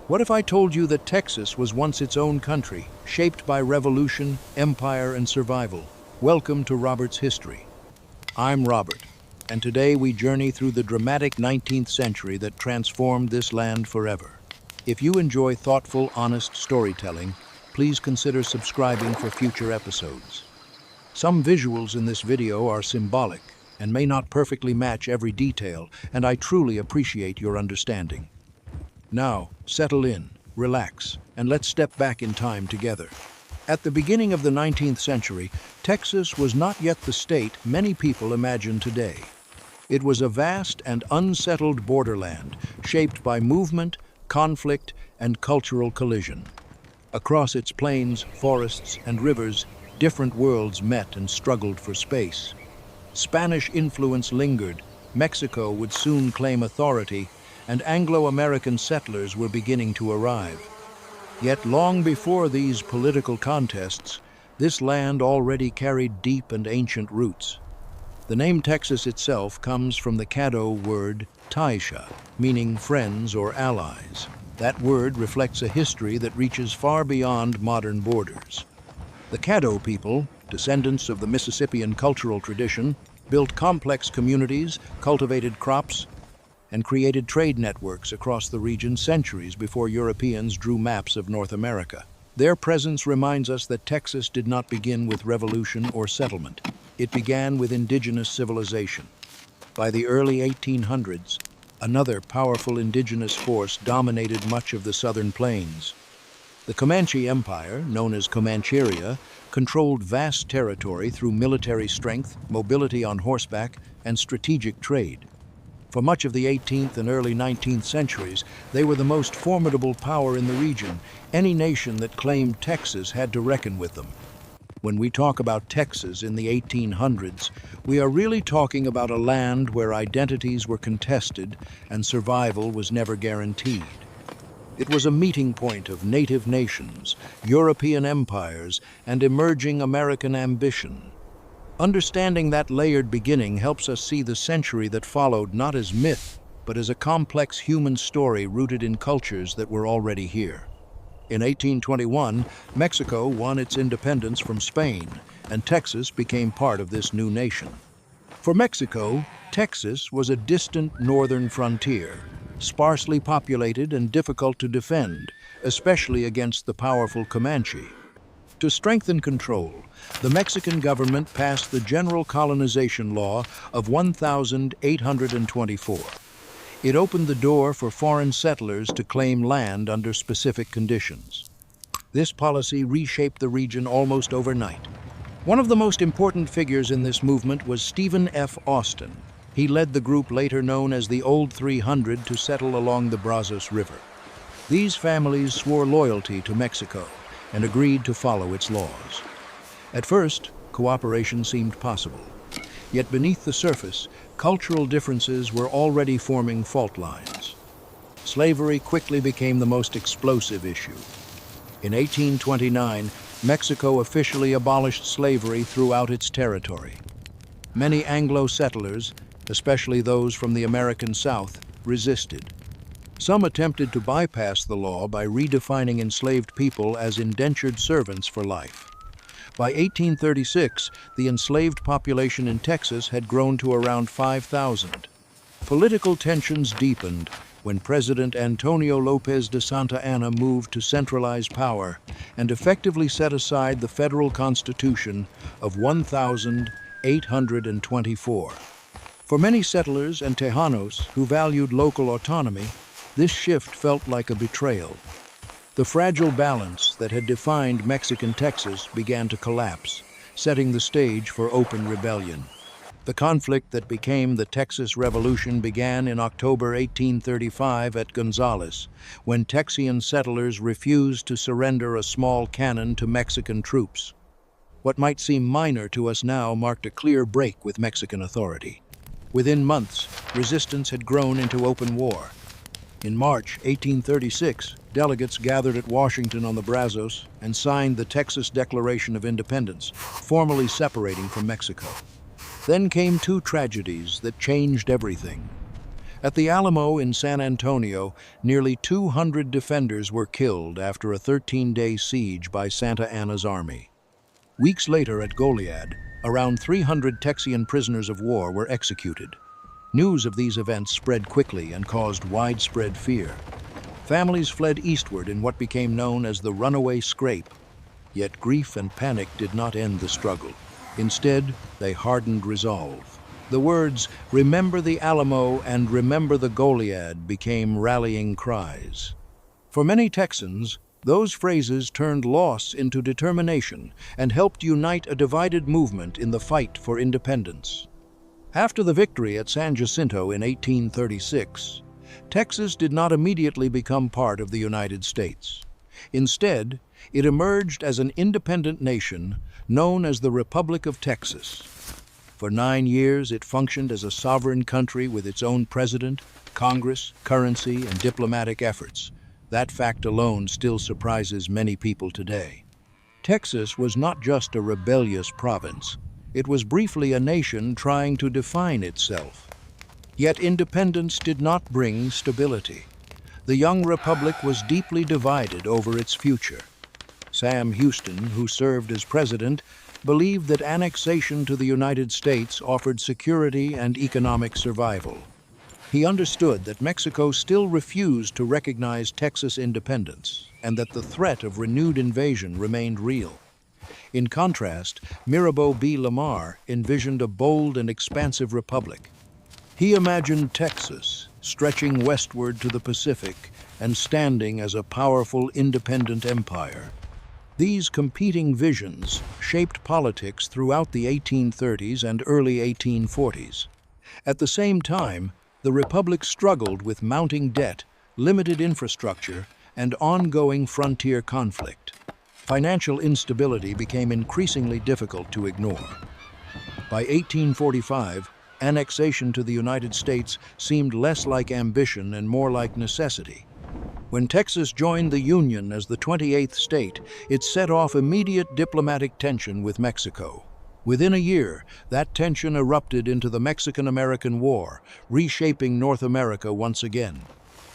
What if I told you that Texas was once its own country, shaped by revolution, empire, and survival? Welcome to Robert's History. I'm Robert, and today we journey through the dramatic 19th century that transformed this land forever. If you enjoy thoughtful, honest storytelling, please consider subscribing for future episodes. Some visuals in this video are symbolic and may not perfectly match every detail, and I truly appreciate your understanding. Now, settle in, relax, and let's step back in time together. At the beginning of the 19th century, Texas was not yet the state many people imagine today. It was a vast and unsettled borderland, shaped by movement, conflict, and cultural collision. Across its plains, forests, and rivers, different worlds met and struggled for space. Spanish influence lingered, Mexico would soon claim authority, and Anglo-American settlers were beginning to arrive. Yet long before these political contests, this land already carried deep and ancient roots. The name Texas itself comes from the Caddo word Taisha, meaning friends or allies. That word reflects a history that reaches far beyond modern borders. The Caddo people, descendants of the Mississippian cultural tradition, built complex communities, cultivated crops, and created trade networks across the region centuries before Europeans drew maps of North America. Their presence reminds us that Texas did not begin with revolution or settlement. It began with indigenous civilization. By the early 1800s, another powerful indigenous force dominated much of the southern plains. The Comanche Empire, known as Comancheria, controlled vast territory through military strength, mobility on horseback, and strategic trade. For much of the 18th and early 19th centuries, they were the most formidable power in the region. Any nation that claimed Texas had to reckon with them. When we talk about Texas in the 1800s, we are really talking about a land where identities were contested and survival was never guaranteed. It was a meeting point of native nations, European empires, and emerging American ambition. Understanding that layered beginning helps us see the century that followed not as myth, but as a complex human story rooted in cultures that were already here. In 1821, Mexico won its independence from Spain, and Texas became part of this new nation. For Mexico, Texas was a distant northern frontier, sparsely populated and difficult to defend, especially against the powerful Comanche. To strengthen control, the Mexican government passed the General Colonization Law of 1824. It opened the door for foreign settlers to claim land under specific conditions. This policy reshaped the region almost overnight. One of the most important figures in this movement was Stephen F. Austin. He led the group later known as the Old 300 to settle along the Brazos River. These families swore loyalty to Mexico and agreed to follow its laws. At first, cooperation seemed possible. Yet beneath the surface, cultural differences were already forming fault lines. Slavery quickly became the most explosive issue. In 1829, Mexico officially abolished slavery throughout its territory. Many Anglo settlers, especially those from the American South, resisted. Some attempted to bypass the law by redefining enslaved people as indentured servants for life. By 1836, the enslaved population in Texas had grown to around 5,000. Political tensions deepened when President Antonio Lopez de Santa Anna moved to centralize power and effectively set aside the federal constitution of 1824. For many settlers and Tejanos who valued local autonomy, this shift felt like a betrayal. The fragile balance that had defined Mexican Texas began to collapse, setting the stage for open rebellion. The conflict that became the Texas Revolution began in October 1835 at Gonzales, when Texian settlers refused to surrender a small cannon to Mexican troops. What might seem minor to us now marked a clear break with Mexican authority. Within months, resistance had grown into open war. In March 1836, delegates gathered at Washington on the Brazos and signed the Texas Declaration of Independence, formally separating from Mexico. Then came two tragedies that changed everything. At the Alamo in San Antonio, nearly 200 defenders were killed after a 13-day siege by Santa Anna's army. Weeks later at Goliad, around 300 Texian prisoners of war were executed. News of these events spread quickly and caused widespread fear. Families fled eastward in what became known as the Runaway Scrape. Yet grief and panic did not end the struggle. Instead, they hardened resolve. The words, "Remember the Alamo and remember the Goliad," became rallying cries. For many Texans, those phrases turned loss into determination and helped unite a divided movement in the fight for independence. After the victory at San Jacinto in 1836, Texas did not immediately become part of the United States. Instead, it emerged as an independent nation known as the Republic of Texas. For 9 years, it functioned as a sovereign country with its own president, Congress, currency, and diplomatic efforts. That fact alone still surprises many people today. Texas was not just a rebellious province. It was briefly a nation trying to define itself. Yet independence did not bring stability. The young republic was deeply divided over its future. Sam Houston, who served as president, believed that annexation to the United States offered security and economic survival. He understood that Mexico still refused to recognize Texas independence and that the threat of renewed invasion remained real. In contrast, Mirabeau B. Lamar envisioned a bold and expansive republic. He imagined Texas stretching westward to the Pacific and standing as a powerful independent empire. These competing visions shaped politics throughout the 1830s and early 1840s. At the same time, the Republic struggled with mounting debt, limited infrastructure, and ongoing frontier conflict. Financial instability became increasingly difficult to ignore. By 1845, annexation to the United States seemed less like ambition and more like necessity. When Texas joined the Union as the 28th state, it set off immediate diplomatic tension with Mexico. Within a year, that tension erupted into the Mexican-American War, reshaping North America once again.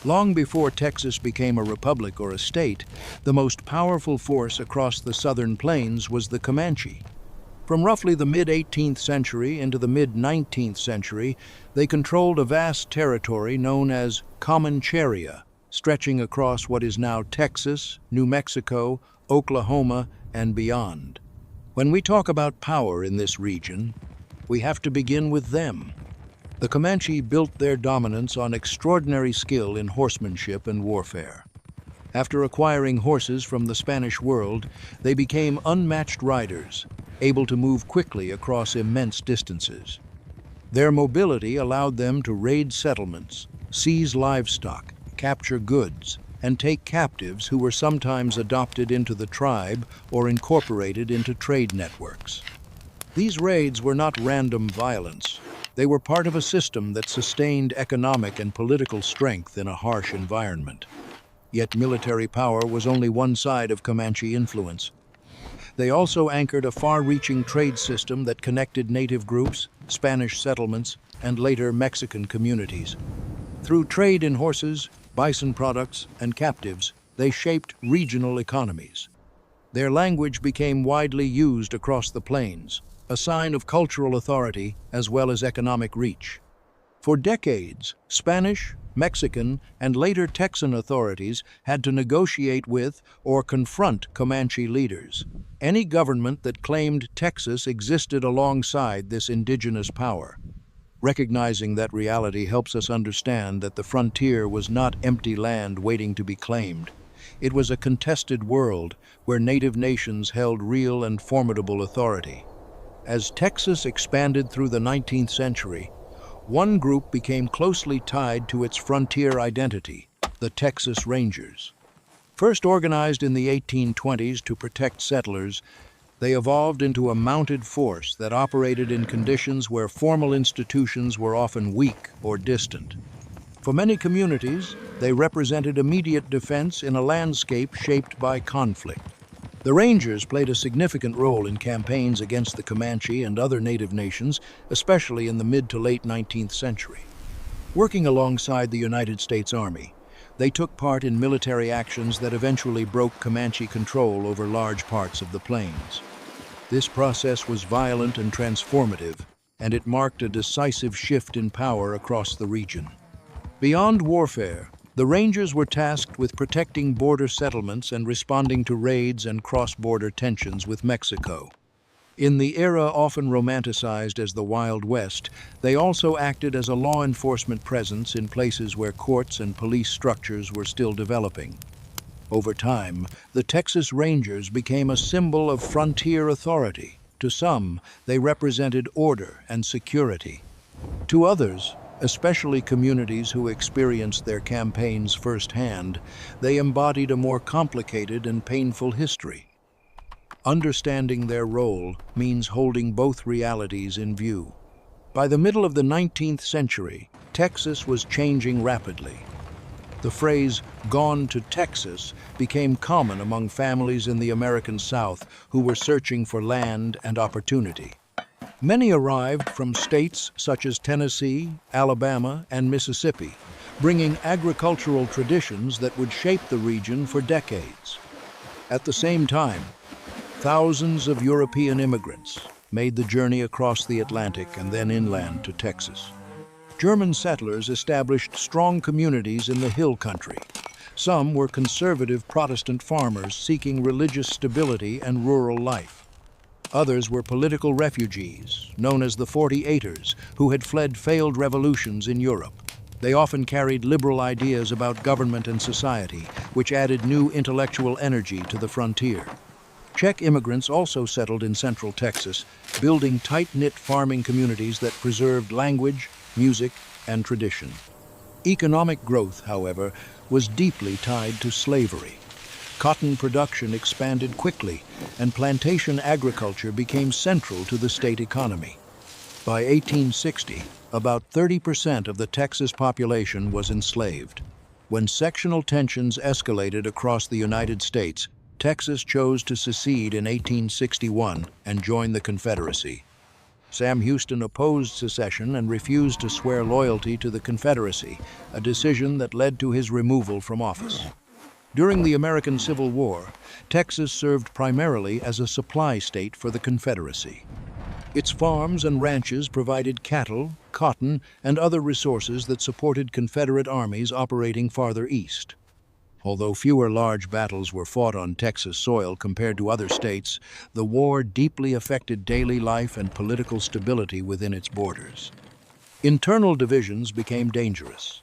Long before Texas became a republic or a state, the most powerful force across the southern plains was the Comanche. From roughly the mid-18th century into the mid-19th century, they controlled a vast territory known as Comancheria, stretching across what is now Texas, New Mexico, Oklahoma, and beyond. When we talk about power in this region, we have to begin with them. The Comanche built their dominance on extraordinary skill in horsemanship and warfare. After acquiring horses from the Spanish world, they became unmatched riders, able to move quickly across immense distances. Their mobility allowed them to raid settlements, seize livestock, capture goods, and take captives who were sometimes adopted into the tribe or incorporated into trade networks. These raids were not random violence. They were part of a system that sustained economic and political strength in a harsh environment. Yet military power was only one side of Comanche influence. They also anchored a far-reaching trade system that connected native groups, Spanish settlements, and later Mexican communities. Through trade in horses, bison products, and captives, they shaped regional economies. Their language became widely used across the plains, a sign of cultural authority as well as economic reach. For decades, Spanish, Mexican, and later Texan authorities had to negotiate with or confront Comanche leaders. Any government that claimed Texas existed alongside this indigenous power. Recognizing that reality helps us understand that the frontier was not empty land waiting to be claimed. It was a contested world where native nations held real and formidable authority. As Texas expanded through the 19th century, one group became closely tied to its frontier identity, the Texas Rangers. First organized in the 1820s to protect settlers, they evolved into a mounted force that operated in conditions where formal institutions were often weak or distant. For many communities, they represented immediate defense in a landscape shaped by conflict. The Rangers played a significant role in campaigns against the Comanche and other native nations, especially in the mid to late 19th century. Working alongside the United States Army, they took part in military actions that eventually broke Comanche control over large parts of the plains. This process was violent and transformative, and it marked a decisive shift in power across the region. Beyond warfare, the Rangers were tasked with protecting border settlements and responding to raids and cross-border tensions with Mexico. In the era often romanticized as the Wild West, they also acted as a law enforcement presence in places where courts and police structures were still developing. Over time, the Texas Rangers became a symbol of frontier authority. To some, they represented order and security. To others, especially communities who experienced their campaigns firsthand, they embodied a more complicated and painful history. Understanding their role means holding both realities in view. By the middle of the 19th century, Texas was changing rapidly. The phrase, "gone to Texas," became common among families in the American South who were searching for land and opportunity. Many arrived from states such as Tennessee, Alabama, and Mississippi, bringing agricultural traditions that would shape the region for decades. At the same time, thousands of European immigrants made the journey across the Atlantic and then inland to Texas. German settlers established strong communities in the hill country. Some were conservative Protestant farmers seeking religious stability and rural life. Others were political refugees, known as the 48ers, who had fled failed revolutions in Europe. They often carried liberal ideas about government and society, which added new intellectual energy to the frontier. Czech immigrants also settled in central Texas, building tight-knit farming communities that preserved language, music, and tradition. Economic growth, however, was deeply tied to slavery. Cotton production expanded quickly, and plantation agriculture became central to the state economy. By 1860, about 30% of the Texas population was enslaved. When sectional tensions escalated across the United States, Texas chose to secede in 1861 and join the Confederacy. Sam Houston opposed secession and refused to swear loyalty to the Confederacy, a decision that led to his removal from office. During the American Civil War, Texas served primarily as a supply state for the Confederacy. Its farms and ranches provided cattle, cotton, and other resources that supported Confederate armies operating farther east. Although fewer large battles were fought on Texas soil compared to other states, the war deeply affected daily life and political stability within its borders. Internal divisions became dangerous.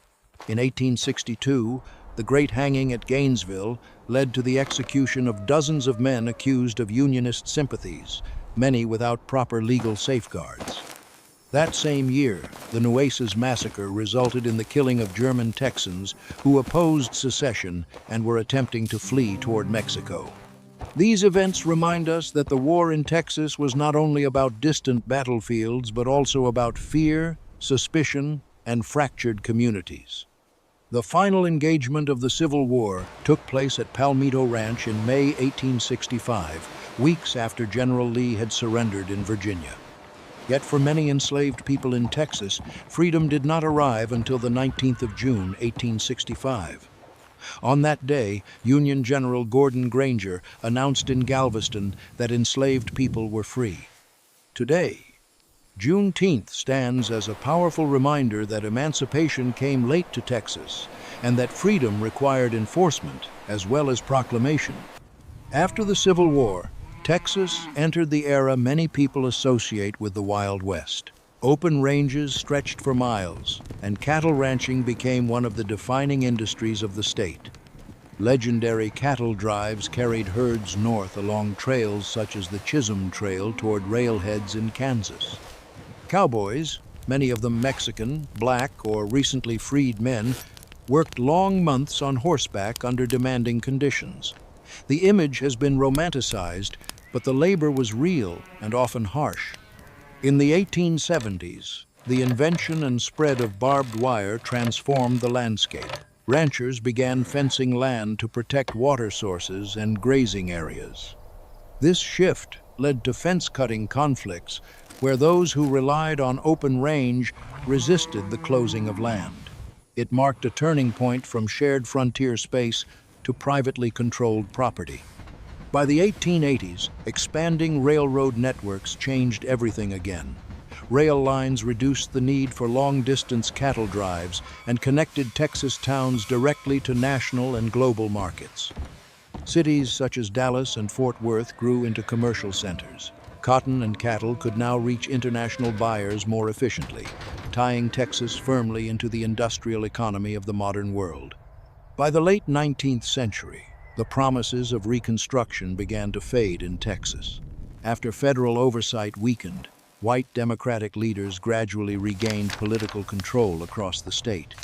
In 1862, the Great Hanging at Gainesville led to the execution of dozens of men accused of Unionist sympathies, many without proper legal safeguards. That same year, the Nueces Massacre resulted in the killing of German Texans who opposed secession and were attempting to flee toward Mexico. These events remind us that the war in Texas was not only about distant battlefields, but also about fear, suspicion, and fractured communities. The final engagement of the Civil War took place at Palmito Ranch in May 1865, weeks after General Lee had surrendered in Virginia. Yet for many enslaved people in Texas, freedom did not arrive until the 19th of June, 1865. On that day, Union General Gordon Granger announced in Galveston that enslaved people were free. Today, Juneteenth stands as a powerful reminder that emancipation came late to Texas and that freedom required enforcement as well as proclamation. After the Civil War, Texas entered the era many people associate with the Wild West. Open ranges stretched for miles, and cattle ranching became one of the defining industries of the state. Legendary cattle drives carried herds north along trails such as the Chisholm Trail toward railheads in Kansas. Cowboys, many of them Mexican, black, or recently freed men, worked long months on horseback under demanding conditions. The image has been romanticized, but the labor was real and often harsh. In the 1870s, the invention and spread of barbed wire transformed the landscape. Ranchers began fencing land to protect water sources and grazing areas. This shift led to fence-cutting conflicts, where those who relied on open range resisted the closing of land. It marked a turning point from shared frontier space to privately controlled property. By the 1880s, expanding railroad networks changed everything again. Rail lines reduced the need for long-distance cattle drives and connected Texas towns directly to national and global markets. Cities such as Dallas and Fort Worth grew into commercial centers. Cotton and cattle could now reach international buyers more efficiently, tying Texas firmly into the industrial economy of the modern world. By the late 19th century, the promises of Reconstruction began to fade in Texas. After federal oversight weakened, white Democratic leaders gradually regained political control across the state.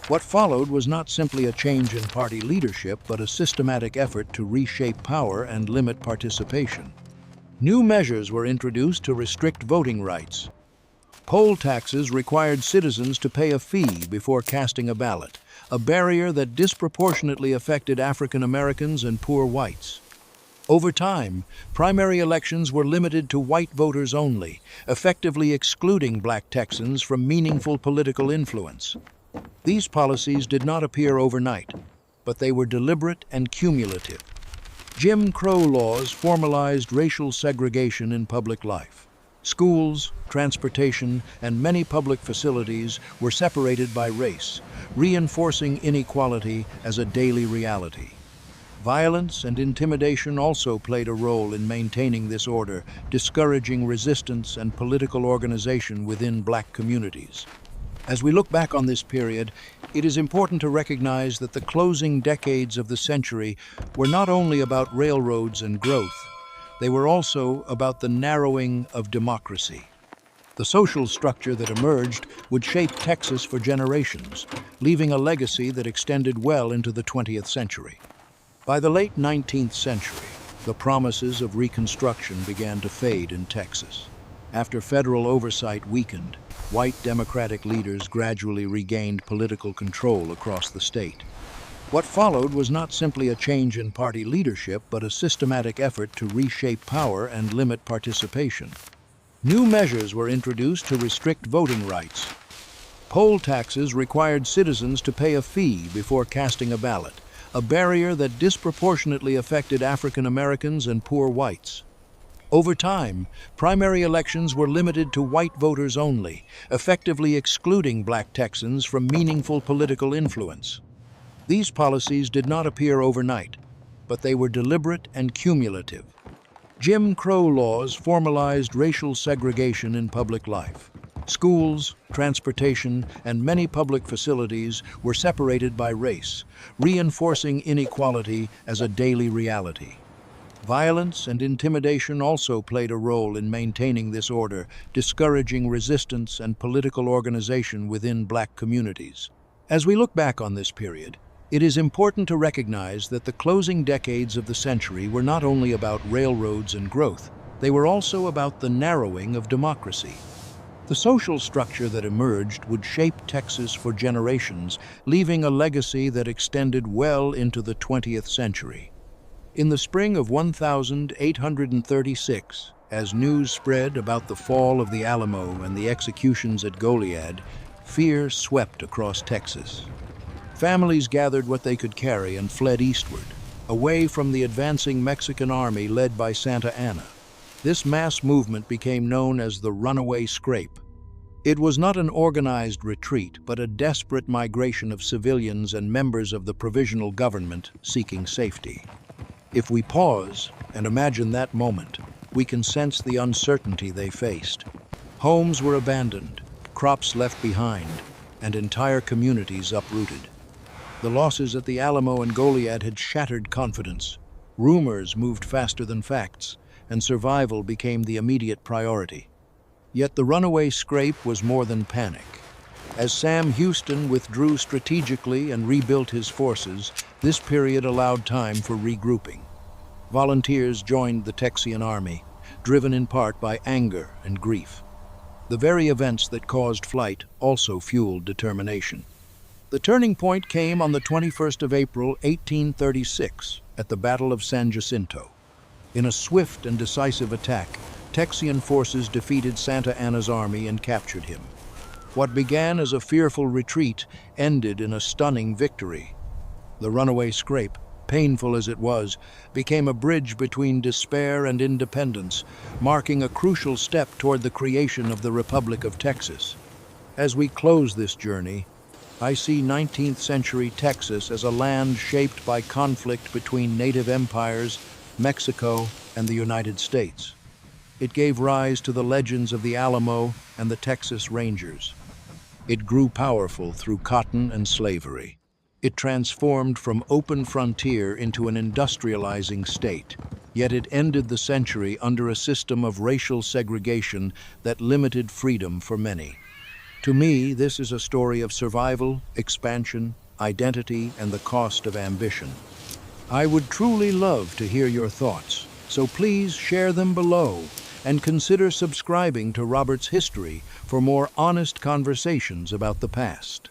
What followed was not simply a change in party leadership, but a systematic effort to reshape power and limit participation. New measures were introduced to restrict voting rights. Poll taxes required citizens to pay a fee before casting a ballot, a barrier that disproportionately affected African Americans and poor whites. Over time, primary elections were limited to white voters only, effectively excluding black Texans from meaningful political influence. These policies did not appear overnight, but they were deliberate and cumulative. Jim Crow laws formalized racial segregation in public life. Schools, transportation, and many public facilities were separated by race, reinforcing inequality as a daily reality. Violence and intimidation also played a role in maintaining this order, discouraging resistance and political organization within black communities. As we look back on this period, it is important to recognize that the closing decades of the century were not only about railroads and growth, they were also about the narrowing of democracy. The social structure that emerged would shape Texas for generations, leaving a legacy that extended well into the 20th century. By the late 19th century, the promises of Reconstruction began to fade in Texas. After federal oversight weakened, white Democratic leaders gradually regained political control across the state. What followed was not simply a change in party leadership, but a systematic effort to reshape power and limit participation. New measures were introduced to restrict voting rights. Poll taxes required citizens to pay a fee before casting a ballot, a barrier that disproportionately affected African Americans and poor whites. Over time, primary elections were limited to white voters only, effectively excluding black Texans from meaningful political influence. These policies did not appear overnight, but they were deliberate and cumulative. Jim Crow laws formalized racial segregation in public life. Schools, transportation, and many public facilities were separated by race, reinforcing inequality as a daily reality. Violence and intimidation also played a role in maintaining this order, discouraging resistance and political organization within black communities. As we look back on this period, it is important to recognize that the closing decades of the century were not only about railroads and growth, they were also about the narrowing of democracy. The social structure that emerged would shape Texas for generations, leaving a legacy that extended well into the 20th century. In the spring of 1836, as news spread about the fall of the Alamo and the executions at Goliad, fear swept across Texas. Families gathered what they could carry and fled eastward, away from the advancing Mexican army led by Santa Anna. This mass movement became known as the Runaway Scrape. It was not an organized retreat, but a desperate migration of civilians and members of the provisional government seeking safety. If we pause and imagine that moment, we can sense the uncertainty they faced. Homes were abandoned, crops left behind, and entire communities uprooted. The losses at the Alamo and Goliad had shattered confidence. Rumors moved faster than facts, and survival became the immediate priority. Yet the runaway scrape was more than panic. As Sam Houston withdrew strategically and rebuilt his forces, this period allowed time for regrouping. Volunteers joined the Texian army, driven in part by anger and grief. The very events that caused flight also fueled determination. The turning point came on the 21st of April, 1836, at the Battle of San Jacinto. In a swift and decisive attack, Texian forces defeated Santa Anna's army and captured him. What began as a fearful retreat ended in a stunning victory. The runaway scrape, painful as it was, became a bridge between despair and independence, marking a crucial step toward the creation of the Republic of Texas. As we close this journey, I see 19th century Texas as a land shaped by conflict between native empires, Mexico, and the United States. It gave rise to the legends of the Alamo and the Texas Rangers. It grew powerful through cotton and slavery. It transformed from open frontier into an industrializing state, yet it ended the century under a system of racial segregation that limited freedom for many. To me, this is a story of survival, expansion, identity, and the cost of ambition. I would truly love to hear your thoughts, so please share them below and consider subscribing to Robert's History for more honest conversations about the past.